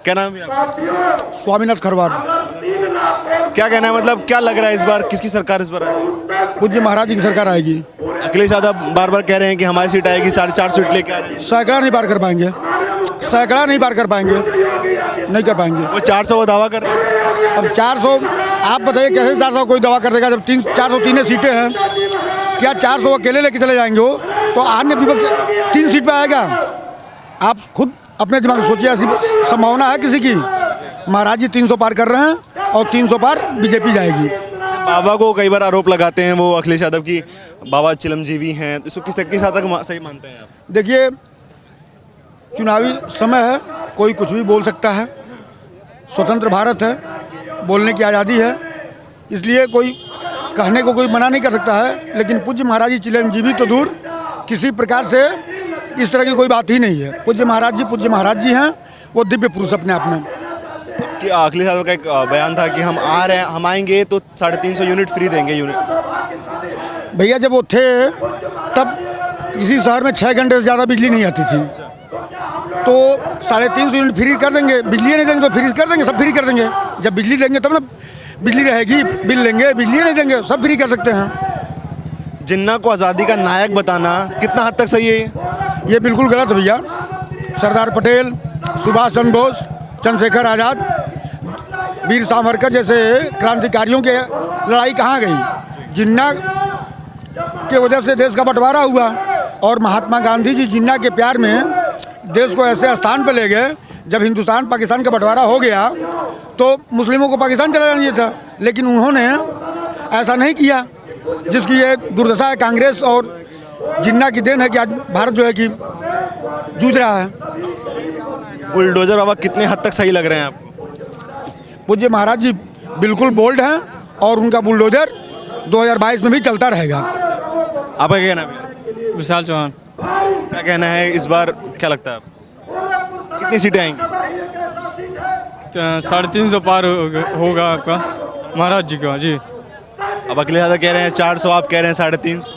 क्या नाम है आपका? स्वामीनाथ खरवार। क्या कहना है, मतलब क्या लग रहा है इस बार किसकी सरकार इस बार आएगी? पूज्य महाराज जी की सरकार आएगी। अखिलेश यादव बार बार कह रहे हैं कि हमारी सीट आएगी, 4.5 सीट लेके आ रहे हैं। सैकड़ा नहीं पार कर पाएंगे, सैकड़ा नहीं पार कर पाएंगे, नहीं कर पाएंगे। वो 400 का दावा कर रहे हैं। अब 400 आप बताइए कैसे 400 कोई दवा कर देगा जब 403 सीटें हैं। क्या 400 अकेले लेके चले जाएंगे वो? तो अन्य विपक्ष 3 सीट पे आएगा। आप खुद अपने दिमाग में सोचिए, ऐसी संभावना है किसी की? महाराज जी 300 पार कर रहे हैं और 300 पार बीजेपी जाएगी। बाबा को कई बार आरोप लगाते हैं वो अखिलेश यादव की बाबा चिरंजीवी हैं, तो इसको किस हद तक सही मानते हैं आप? देखिए, चुनावी समय है, कोई कुछ भी बोल सकता है, स्वतंत्र भारत है, बोलने की आज़ादी है, इसलिए कोई कहने को कोई मना नहीं कर सकता है। लेकिन पूज्य महाराज जी चिरंजीवी तो दूर, किसी प्रकार से इस तरह की कोई बात ही नहीं है। पूज्य महाराज जी हैं, वो दिव्य पुरुष अपने आप में। कि अखिलेश यादव का एक बयान था कि हम आएंगे तो 350 यूनिट फ्री देंगे यूनिट। भैया जब वो थे तब किसी शहर में 6 घंटे से ज़्यादा बिजली नहीं आती थी, तो 350 यूनिट फ्री कर देंगे। बिजली नहीं देंगे तो फ्री कर देंगे, सब फ्री कर देंगे। जब बिजली देंगे तब ना बिजली रहेगी, बिल लेंगे, बिजली नहीं देंगे सब फ्री कर सकते हैं। जिन्ना को आज़ादी का नायक बताना कितना हद तक सही है ये बिल्कुल गलत है भैया। सरदार पटेल, सुभाष चंद्र बोस, चंद्रशेखर आज़ाद, वीर सावरकर जैसे क्रांतिकारियों के लड़ाई कहाँ गई? जिन्ना के वजह से देश का बंटवारा हुआ और महात्मा गांधी जी जिन्ना के प्यार में देश को ऐसे स्थान पर ले गए। जब हिंदुस्तान पाकिस्तान का बंटवारा हो गया तो मुस्लिमों को पाकिस्तान चला जाना चाहिए था, लेकिन उन्होंने ऐसा नहीं किया, जिसकी ये दुर्दशा है। कांग्रेस और जिन्ना की देन है कि आज भारत जो है कि जूझ रहा है। बुलडोजर बाबा कितने हद तक सही लग रहे हैं आपको? पूज्य महाराज जी बिल्कुल बोल्ड हैं और उनका बुलडोजर 2022 में भी चलता रहेगा। आपका क्या कहना है? विशाल चौहान। क्या कहना है इस बार, क्या लगता है आपको कितनी सीटें आएंगी? 350 पार होगा आपका महाराज जी का। जी अब अखिलेश यादव कह रहे हैं 400, आप कह रहे हैं 350।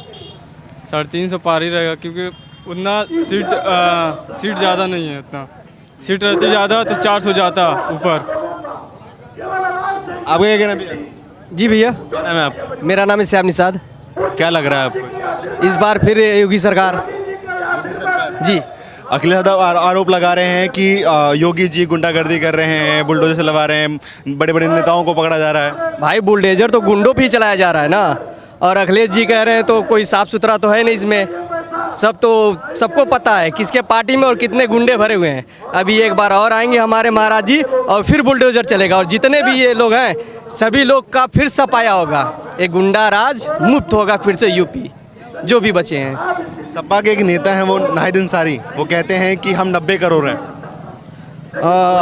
350 पार ही रहेगा, क्योंकि उतना सीट ज़्यादा नहीं है। उतना सीट रहती ज़्यादा तो 400 जाता ऊपर। आपका क्या कहना है भैया? जी भैया, क्या नाम है आपका? मेरा नाम है श्याम निषाद। क्या लग रहा है आपको इस बार फिर योगी सरकार। जी, अखिलेश यादव आरोप लगा रहे हैं कि योगी जी गुंडागर्दी कर रहे हैं, बुलडोजर चलवा रहे हैं, बड़े बड़े नेताओं को पकड़ा जा रहा है। भाई बुलडोजर तो गुंडों पे ही चलाया जा रहा है ना, और अखिलेश जी कह रहे हैं तो कोई साफ सुथरा तो है नहीं इसमें। सबको पता है किसके पार्टी में और कितने गुंडे भरे हुए हैं। अभी एक बार और आएंगे हमारे महाराज जी और फिर बुलडोजर चलेगा, और जितने भी ये लोग हैं सभी लोग का फिर सफाया होगा। एक गुंडा राज मुक्त होगा फिर से यूपी, जो भी बचे हैं। सपा के एक नेता हैं वो नाहिद अंसारी, वो कहते हैं कि हम 90 करोड़ हैं।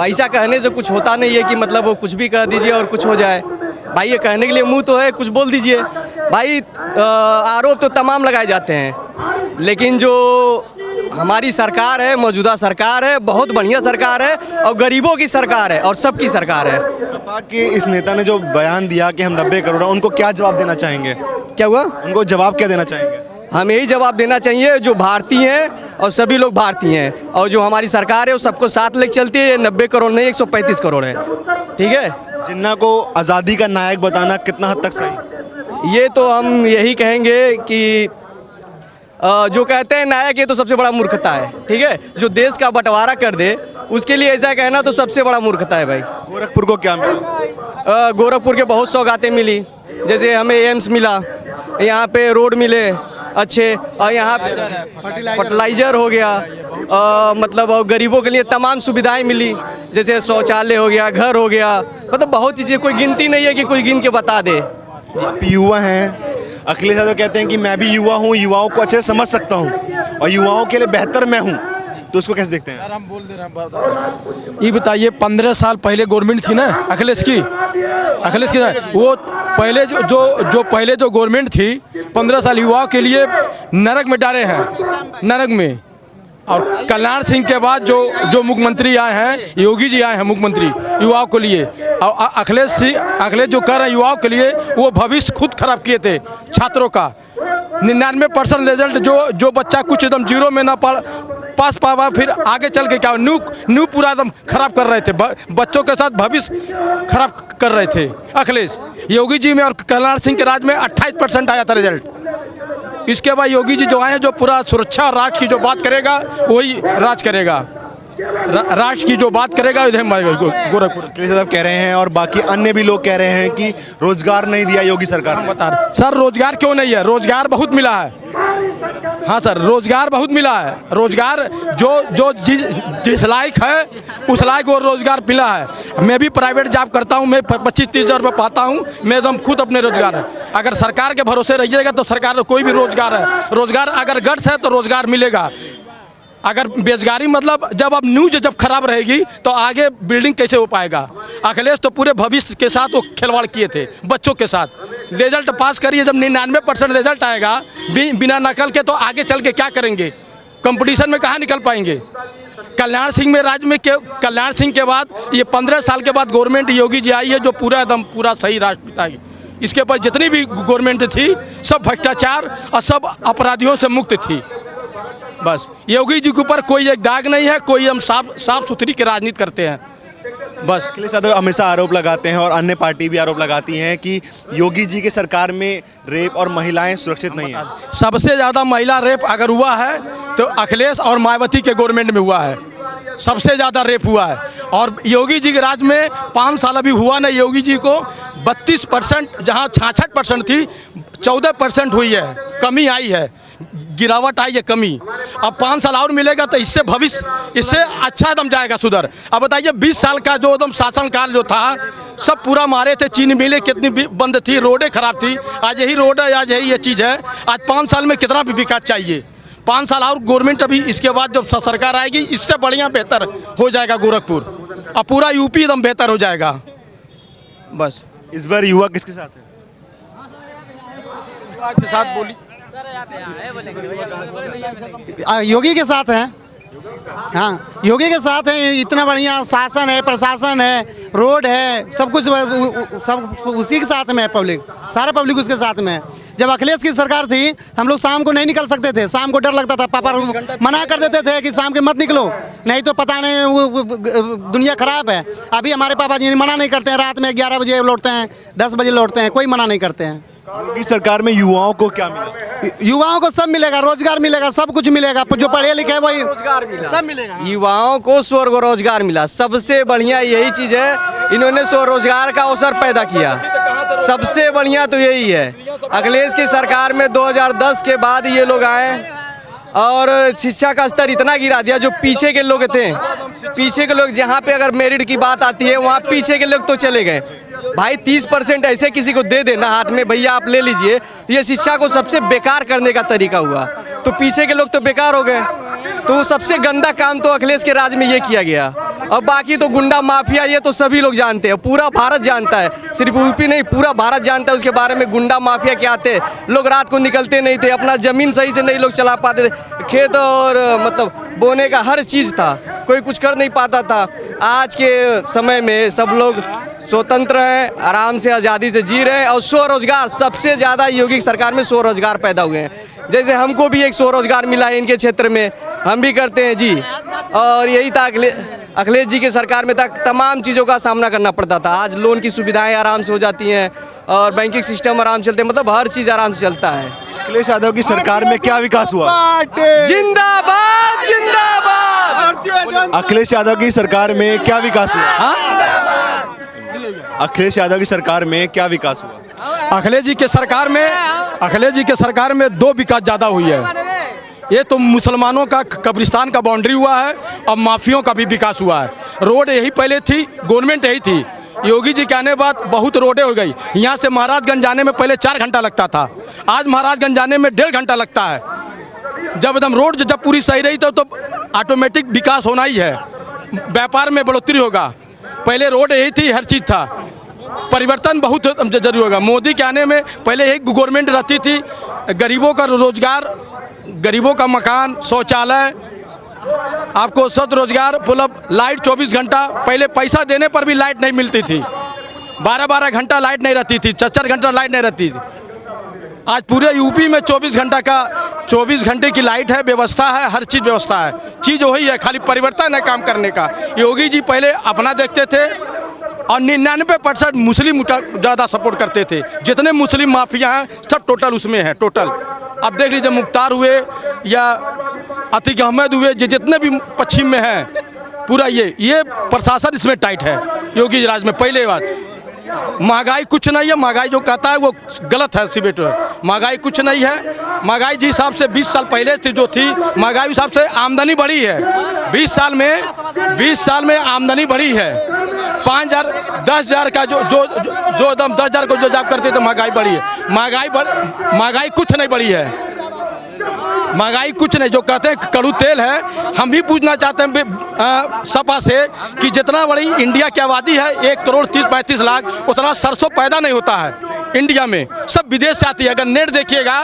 ऐसा कहने से कुछ होता नहीं है कि मतलब वो कुछ भी कह दीजिए और कुछ हो जाए। भाई ये कहने के लिए मुंह तो है, कुछ बोल दीजिए। भाई आरोप तो तमाम लगाए जाते हैं, लेकिन जो हमारी सरकार है, मौजूदा सरकार है, बहुत बढ़िया सरकार है और गरीबों की सरकार है और सबकी सरकार है। सपा के इस नेता ने जो बयान दिया कि हम 90 करोड़ हैं, उनको क्या जवाब देना चाहेंगे? क्या हुआ? उनको जवाब क्या देना चाहेंगे? हम यही जवाब देना चाहिए, जो भारतीय हैं और सभी लोग भारतीय हैं, और जो हमारी सरकार है वो सबको साथ लेकर चलती है। 90 करोड़ नहीं 135 करोड़ है, ठीक है। जिन्ना को आज़ादी का नायक बताना कितना हद तक सही? ये तो हम यही कहेंगे कि जो कहते हैं नायक, ये तो सबसे बड़ा मूर्खता है, ठीक है। जो देश का बंटवारा कर दे उसके लिए ऐसा कहना तो सबसे बड़ा मूर्खता है भाई। गोरखपुर को क्या मिला? गोरखपुर के बहुत सौगातें मिली, जैसे हमें एम्स मिला, यहाँ पे रोड मिले अच्छे, और यहाँ पे फर्टिलाइज़र हो गया, मतलब और गरीबों के लिए तमाम सुविधाएं मिली, जैसे शौचालय हो गया, घर हो गया, मतलब बहुत चीज़ें, कोई गिनती नहीं है कि कोई गिन के बता दे। आप युवा हैं, अखिलेश यादव कहते हैं कि मैं भी युवा हूँ, युवाओं को अच्छे से समझ सकता हूँ और युवाओं के लिए बेहतर मैं हूँ, तो उसको कैसे देखते हैं? हम बोल दे रहे हैं। ये बताइए 15 साल पहले गवर्नमेंट थी ना अखिलेश की, वो पहले जो पहले जो गवर्नमेंट थी 15 साल युवाओं के लिए नरक में डाले हैं, नरक में। और कल्याण सिंह के बाद जो मुख्यमंत्री आए हैं, योगी जी आए हैं मुख्यमंत्री युवाओं के लिए, और अखिलेश जो कर रहे हैं युवाओं के लिए, वो भविष्य खुद खराब किए थे छात्रों का। 99% रिजल्ट जो बच्चा कुछ एकदम जीरो में ना पास पावा, फिर आगे चल के क्या न्यू पूरा एकदम खराब कर रहे थे, बच्चों के साथ भविष्य खराब कर रहे थे अखिलेश। योगी जी में और कल्याण सिंह के राज में 28% आया था रिजल्ट। इसके बाद योगी जी जो आए, जो पूरा सुरक्षा राज की जो बात करेगा वही राज करेगा, राष्ट्र की जो बात करेगा इधर गोरखपुर। अखिलेश यादव कह रहे हैं और बाकी अन्य भी लोग कह रहे हैं कि रोजगार नहीं दिया योगी सरकार ने। बता रहे सर, रोजगार क्यों नहीं है? रोजगार बहुत मिला है। हाँ सर, रोजगार बहुत मिला है। रोजगार जो जिस लायक है उस लायक वो रोजगार मिला है। मैं भी प्राइवेट जॉब करता हूँ, मैं 25-30 हज़ार रुपये पाता हूँ, मैं एकदम खुद अपने रोजगार है। अगर सरकार के भरोसे रहिएगा तो सरकार कोई भी रोजगार है, रोजगार अगर गट्स है तो रोजगार मिलेगा। अगर बेरोजगारी मतलब जब अब न्यूज जब खराब रहेगी तो आगे बिल्डिंग कैसे हो पाएगा? अखिलेश तो पूरे भविष्य के साथ वो खिलवाड़ किए थे, बच्चों के साथ। रिजल्ट पास करिए, जब 99% रिजल्ट आएगा बिना नकल के, तो आगे चल के क्या करेंगे? कंपटीशन में कहाँ निकल पाएंगे? कल्याण सिंह में राज्य में कल्याण सिंह के बाद ये 15 साल के बाद गवर्नमेंट योगी जी आई है, जो पूरा एकदम पूरा सही राष्ट्र पिताई। इसके ऊपर जितनी भी गवर्नमेंट थी सब भ्रष्टाचार और सब अपराधियों से मुक्त थी। बस योगी जी के ऊपर कोई एक दाग नहीं है, कोई हम साफ सुथरी की राजनीति करते हैं बस। अखिलेश यादव हमेशा आरोप लगाते हैं और अन्य पार्टी भी आरोप लगाती हैं कि योगी जी की सरकार में रेप और महिलाएं सुरक्षित नहीं है। सबसे ज़्यादा महिला रेप अगर हुआ है तो अखिलेश और मायावती के गवर्नमेंट में हुआ है, सबसे ज़्यादा रेप हुआ है। और योगी जी के राज में 5 साल अभी हुआ नहीं, योगी जी को 32% जहाँ 66% थी 14% हुई है, कमी आई है, गिरावट आई है, कमी। अब 5 साल और मिलेगा तो इससे भविष्य इससे अच्छा एकदम जाएगा सुधर। अब बताइए 20 साल का जो एकदम शासनकाल जो था सब पूरा मारे थे, चीनी मिलें कितनी बंद थी, रोडें खराब थी। आज यही रोड है, आज यही ये चीज़ है। आज 5 साल में कितना भी विकास चाहिए? 5 साल और गवर्नमेंट अभी इसके बाद जब सरकार आएगी इससे बढ़िया बेहतर हो जाएगा गोरखपुर, अब पूरा यूपी एकदम बेहतर हो जाएगा बस। इस बार युवा किसके साथ है? युवा के साथ बोली योगी के साथ हैं। हाँ, योगी के साथ हैं। इतना बढ़िया शासन है, प्रशासन है, रोड है, सब कुछ सब उसी के साथ में है। पब्लिक, सारा पब्लिक उसके साथ में है। जब अखिलेश की सरकार थी हम लोग शाम को नहीं निकल सकते थे, शाम को डर लगता था, पापा मना कर देते थे कि शाम के मत निकलो, नहीं तो पता नहीं वो दुनिया खराब है। अभी हमारे पापा जी मना नहीं करते हैं, रात में 11 बजे लौटते हैं, 10 बजे लौटते हैं, कोई मना नहीं करते हैं। योगी सरकार में युवाओं को क्या मिला? युवाओं को सब मिलेगा, रोजगार मिलेगा, सब कुछ मिलेगा। जो पढ़े लिखे है वही रोजगार मिला, सब मिलेगा। युवाओं को स्वरोजगार मिला, सबसे बढ़िया यही चीज़ है। इन्होंने स्वरोजगार का अवसर पैदा किया, सबसे बढ़िया तो यही है। अखिलेश की सरकार में 2010 के बाद ये लोग आए और शिक्षा का स्तर इतना गिरा दिया। जो पीछे के लोग थे, पीछे के लोग जहाँ पे अगर मेरिट की बात आती है वहाँ पीछे के लोग तो चले गए। भाई 30% ऐसे किसी को दे देना हाथ में, भैया आप ले लीजिए, ये शिक्षा को सबसे बेकार करने का तरीका हुआ। तो पीछे के लोग तो बेकार हो गए। तो सबसे गंदा काम तो अखिलेश के राज में ये किया गया। और बाकी तो गुंडा माफिया ये तो सभी लोग जानते हैं, पूरा भारत जानता है, सिर्फ यूपी नहीं पूरा भारत जानता है उसके बारे में। गुंडा माफिया क्या थे, लोग रात को निकलते नहीं थे, अपना ज़मीन सही से नहीं लोग चला पाते थे, खेत और मतलब बोने का हर चीज़ था, कोई कुछ कर नहीं पाता था। आज के समय में सब लोग स्वतंत्र हैं, आराम से आज़ादी से जी रहे हैं। और स्वरोजगार सबसे ज़्यादा योगी सरकार में स्वरोजगार पैदा हुए हैं। जैसे हमको भी एक स्वरोजगार मिला है इनके क्षेत्र में, हम भी करते हैं जी। और यही था अखिलेश जी के सरकार में तक तमाम चीज़ों का सामना करना पड़ता था। आज लोन की सुविधाएं आराम से हो जाती हैं और बैंकिंग सिस्टम आराम से चलते हैं, मतलब हर चीज़ आराम से चलता है। अखिलेश यादव की सरकार में क्या विकास हुआ? जिंदाबाद जिंदाबाद। अखिलेश यादव की सरकार में क्या विकास हुआ? अखिलेश यादव की सरकार में क्या विकास हुआ? अखिलेश जी के सरकार में 2 विकास ज़्यादा हुई है। ये तो मुसलमानों का कब्रिस्तान का बाउंड्री हुआ है और माफियों का भी विकास हुआ है। रोड यही पहले थी, गवर्नमेंट यही थी। योगी जी के आने के बाद बहुत रोडें हो गई। यहाँ से महाराजगंज जाने में पहले 4 घंटा लगता था, आज महाराजगंज जाने में 1.5 घंटा लगता है। जब एकदम रोड जब पूरी सही रही तो ऑटोमेटिक विकास होना ही है, व्यापार में बढ़ोतरी होगा। पहले रोड यही थी, हर चीज़ था। परिवर्तन बहुत जरूरी होगा। मोदी के आने में पहले एक गवर्नमेंट रहती थी, गरीबों का रोजगार, गरीबों का मकान, शौचालय, आपको सद रोजगार, मतलब लाइट 24 घंटा। पहले पैसा देने पर भी लाइट नहीं मिलती थी, 12-12 घंटा लाइट नहीं रहती थी, 4-4 घंटा लाइट नहीं रहती थी। आज पूरे यूपी में 24 घंटे की लाइट है, व्यवस्था है, हर चीज़ व्यवस्था है। चीज़ वही है, खाली परिवर्तन है काम करने का। योगी जी पहले अपना देखते थे और 99% मुस्लिम का ज़्यादा सपोर्ट करते थे। जितने मुस्लिम माफिया हैं सब टोटल उसमें है, टोटल। अब देख लीजिए मुख्तार हुए या अतीक अहमद हुए, जितने भी पश्चिम में हैं, पूरा ये प्रशासन इसमें टाइट है योगी जी राज में। पहले बात, महंगाई कुछ नहीं है, महंगाई जो कहता है वो गलत है सिबेट। महंगाई कुछ नहीं है, महंगाई जिस हिसाब से 20 साल पहले थी जो थी महंगाई, उस हिसाब से आमदनी बढ़ी है। 20 साल में आमदनी बढ़ी है। 5,000 10,000 का जो एकदम 10,000 को जो जॉब करते थे महंगाई बढ़ी है। महंगाई कुछ नहीं बढ़ी है, महंगाई कुछ नहीं। जो कहते हैं कड़ू तेल है, हम भी पूछना चाहते हैं सपा से कि जितना बड़ी इंडिया की आबादी है 1,30,35 लाख, उतना सरसों पैदा नहीं होता है इंडिया में, सब विदेश से आती है। अगर नेट देखिएगा,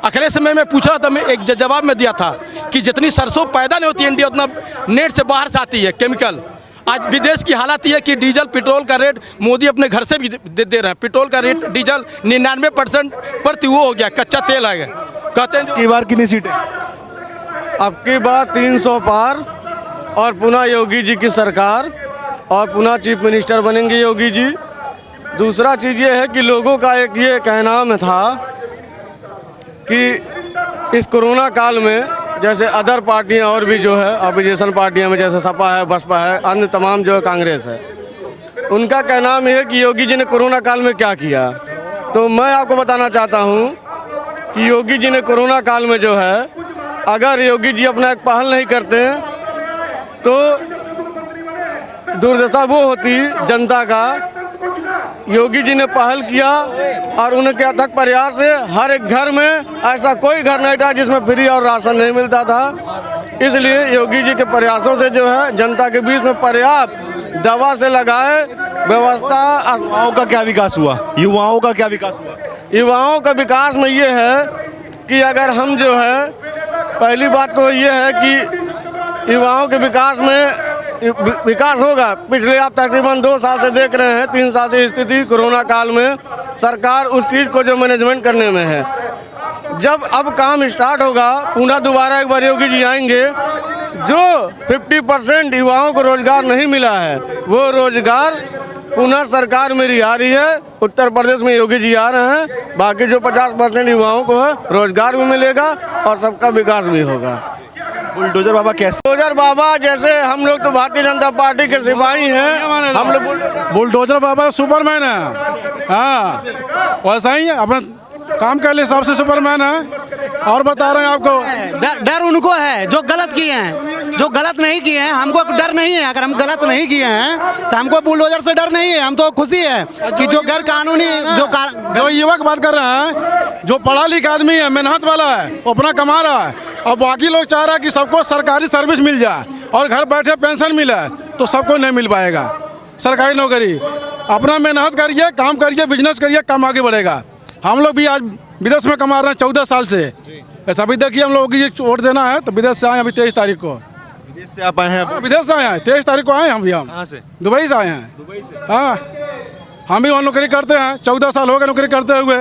अखिलेश समय में पूछा था, मैं एक जवाब में दिया था कि जितनी सरसों पैदा नहीं होती है इंडिया, उतना नेट से बाहर से आती है केमिकल। आज विदेश की हालत ये है कि डीजल पेट्रोल का रेट मोदी अपने घर से भी दे रहे हैं। पेट्रोल का रेट डीजल 99% प्रति वो हो गया, कच्चा तेल आ गया। कहते हैं की बार कितनी सीटें? अब की बार 300 पार और पुनः योगी जी की सरकार और पुनः चीफ मिनिस्टर बनेंगे योगी जी। दूसरा चीज़ ये है कि लोगों का एक ये कहना में था कि इस कोरोना काल में जैसे अदर पार्टियां और भी जो है अपोजिशन पार्टियां में जैसे सपा है, बसपा है, अन्य तमाम जो है कांग्रेस है, उनका कहना ये है कि योगी जी ने कोरोना काल में क्या किया। तो मैं आपको बताना चाहता हूँ कि योगी जी ने कोरोना काल में जो है, अगर योगी जी अपना एक पहल नहीं करते हैं तो दुर्दशा वो होती जनता का। योगी जी ने पहल किया और उनके अथक प्रयास से हर एक घर में ऐसा कोई घर नहीं था जिसमें फ्री और राशन नहीं मिलता था। इसलिए योगी जी के प्रयासों से जो है जनता के बीच में पर्याप्त दवा से लगाए व्यवस्था। युवाओं का क्या विकास हुआ? युवाओं का क्या विकास हुआ? युवाओं का विकास में ये है कि अगर हम जो है, पहली बात तो ये है कि युवाओं के विकास में विकास होगा। पिछले आप तकरीबन 2 साल से देख रहे हैं, 3 साल से स्थिति कोरोना काल में सरकार उस चीज़ को जो मैनेजमेंट करने में है। जब अब काम स्टार्ट होगा, पुनः दोबारा एक बार योगी जी आएंगे, जो 50% युवाओं को रोजगार नहीं मिला है वो रोजगार पुनः सरकार मेरी आ रही है। उत्तर प्रदेश में योगी जी आ रहे हैं, बाकी जो 50% युवाओं को है रोजगार भी मिलेगा और सबका विकास भी होगा। बुलडोजर बाबा कैसे? बुलडोजर बाबा जैसे हम लोग तो भारतीय जनता पार्टी के सिपाही हैं, हम लोग बुलडोजर बाबा सुपरमैन है। हाँ, वैसा ही है, अपना काम के लिए सबसे सुपरमैन है। और बता रहे हैं आपको, डर उनको है जो गलत किए हैं, जो गलत नहीं किए हैं हमको डर नहीं है। अगर हम गलत नहीं किए हैं तो हमको बुलडोजर से डर नहीं है, हम तो खुशी है कि जो गैर कानूनी जो युवक बात कर रहे हैं, जो पढ़ा लिखा आदमी है, मेहनत वाला है, वो अपना कमा रहा है, और बाकी लोग चाह रहा है कि सबको सरकारी सर्विस मिल जाए और घर बैठे पेंशन मिले, तो सबको नहीं मिल पाएगा सरकारी नौकरी। अपना मेहनत करिए, काम करिए, बिजनेस करिए, काम आगे बढ़ेगा। हम लोग भी आज विदेश में कमा रहे हैं 14 साल से। ऐसा भी देखिए, हम लोगों की वोट देना है तो विदेश से आए, अभी 23 तारीख को विदेश से आप आए हैं? विदेश से आए हैं, 23 तारीख को आए हम भी। हम कहाँ से? दुबई से आए हैं। दुबई से? हाँ, हम भी वहाँ नौकरी करते हैं, 14 साल हो गए नौकरी करते हुए।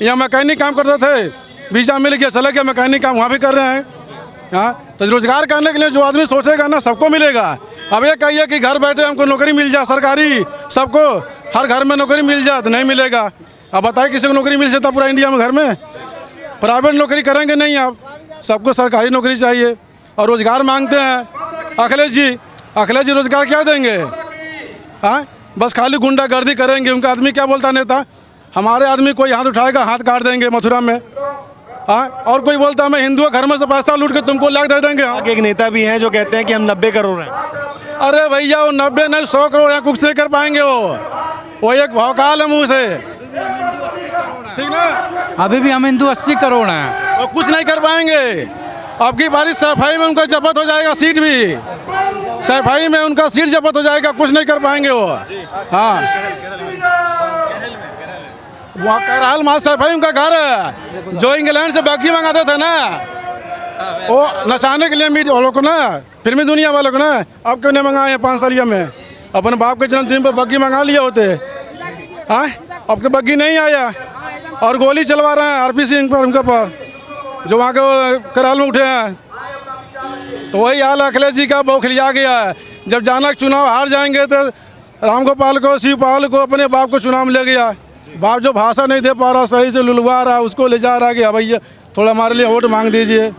यहाँ मैकेनिक काम करते थे, वीजा मिल गया, चले गया, मैकेनिक काम वहाँ भी कर रहे हैं। हाँ, तो रोजगार करने के लिए जो आदमी सोचेगा ना, सबको मिलेगा। अब ये कहिए कि घर बैठे हमको नौकरी मिल जाए सरकारी, सबको हर घर में नौकरी मिल जाए, तो नहीं मिलेगा। अब बताइए किसी को नौकरी मिल जाता पूरा इंडिया में घर में? प्राइवेट नौकरी करेंगे नहीं आप, सबको सरकारी नौकरी चाहिए और रोजगार मांगते हैं। अखिलेश जी रोजगार क्या देंगे? हाँ, बस खाली गुंडागर्दी करेंगे। उनका आदमी क्या बोलता नेता, हमारे आदमी कोई हाथ उठाएगा हाथ काट देंगे मथुरा में। हाँ, और कोई बोलता है मैं हिंदू घर में से पैसा लूट के तुमको लाख दे देंगे। हाँ, एक नेता भी हैं जो कहते हैं कि हम 90 करोड़ हैं। अरे भैया, वो 90 नहीं 100 करोड़ है, कुछ नहीं कर पाएंगे। वो एक भौकाल है मुँह से, ठीक ना। अभी भी हम हिंदू 80 करोड़ हैं, वो कुछ नहीं कर पाएंगे। अब की बारिश सफाई में उनका जब्त हो जाएगा, सीट भी सफाई में उनका सीट जब्त हो जाएगा, कुछ नहीं कर पाएंगे वो। हाँ, वहाँ करहाल माँ सफाई उनका घर है। जो इंग्लैंड से बाकी मंगाते थे ना, वो नचाने के लिए मीडिया वालों को ना, फिल्मी दुनिया वालों को ना, अब क्यों नहीं मंगाए 5 सालिया में? अपने बाप के जन्मदिन पर बग्गी मंगा लिए होते। हाँ, अब तो बग्गी नहीं आया। और गोली चलवा रहे हैं आरपी सिंह पर, उनके पर, जो वहाँ के कराल में उठे हैं। तो वही हाल अखिलेश जी का बौखलिया गया है। जब जानक चुनाव हार जाएंगे तो रामगोपाल को, शिवपाल को, अपने बाप को चुनाव में ले गया। बाप जो भाषा नहीं दे पा रहा, सही से लुलवा रहा, उसको ले जा रहा कि भैया थोड़ा हमारे लिए वोट मांग दीजिए।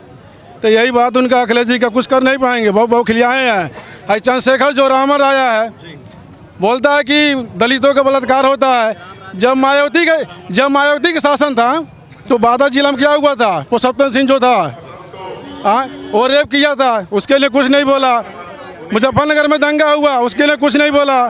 तो यही बात उनका अखिलेश जी का कुछ कर नहीं पाएंगे, बहुत बौखलियाए हैं। चंद्रशेखर जो रामर आया है, बोलता है कि दलितों का बलात्कार होता है। जब मायावती का शासन था तो बादा जिला में क्या हुआ था? वो सत्यन सिंह जो था, हाँ, वो रेप किया था, उसके लिए कुछ नहीं बोला। मुजफ्फरनगर में दंगा हुआ, उसके लिए कुछ नहीं बोला।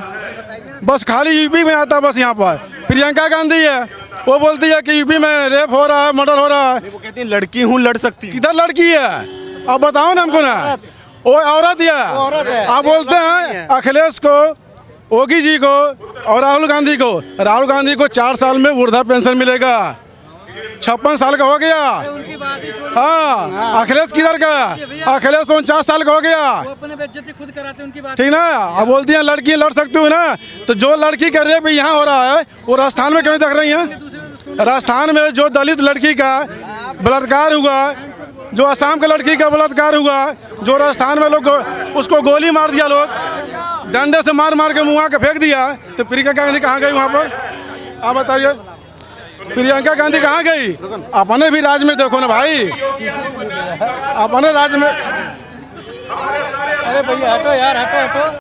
बस खाली यूपी में आता, बस यहाँ पर प्रियंका गांधी है, वो बोलती है कि यूपी में रेप हो रहा है, मर्डर हो रहा है। वो कहती है लड़की हूँ, लड़ सकती हूँ। किधर लड़की है? अब बताओ ना हमको ना। वो औरत है। आप बोलते हैं अखिलेश को, योगी जी को और राहुल गांधी को। राहुल गांधी को 4 साल में वृद्धा पेंशन मिलेगा, 56 साल का हो गया। हाँ, अखिलेश किधर का? अखिलेश तो 49 साल का हो गया। अपने बेइज्जती खुद कराते उनकी बात। ठीक ना? अब बोलती हैं लड़की लड़ सकती हूँ ना, तो जो लड़की का रेप यहाँ हो रहा है वो राजस्थान में क्यों देख रही हैं? राजस्थान में जो दलित लड़की का बलात्कार हुआ, जो असम के लड़की का बलात्कार हुआ, जो राजस्थान में लोग उसको गोली मार दिया, लोग डंडे से मार मार के मुँह के फेंक दिया, तो प्रियंका गांधी कहाँ गई वहाँ पर? आप बताइए, प्रियंका गांधी कहाँ गई? अपने भी राज्य में देखो ना भाई, अपने राज्य में। अरे भैया हटो यार, हटो हटो।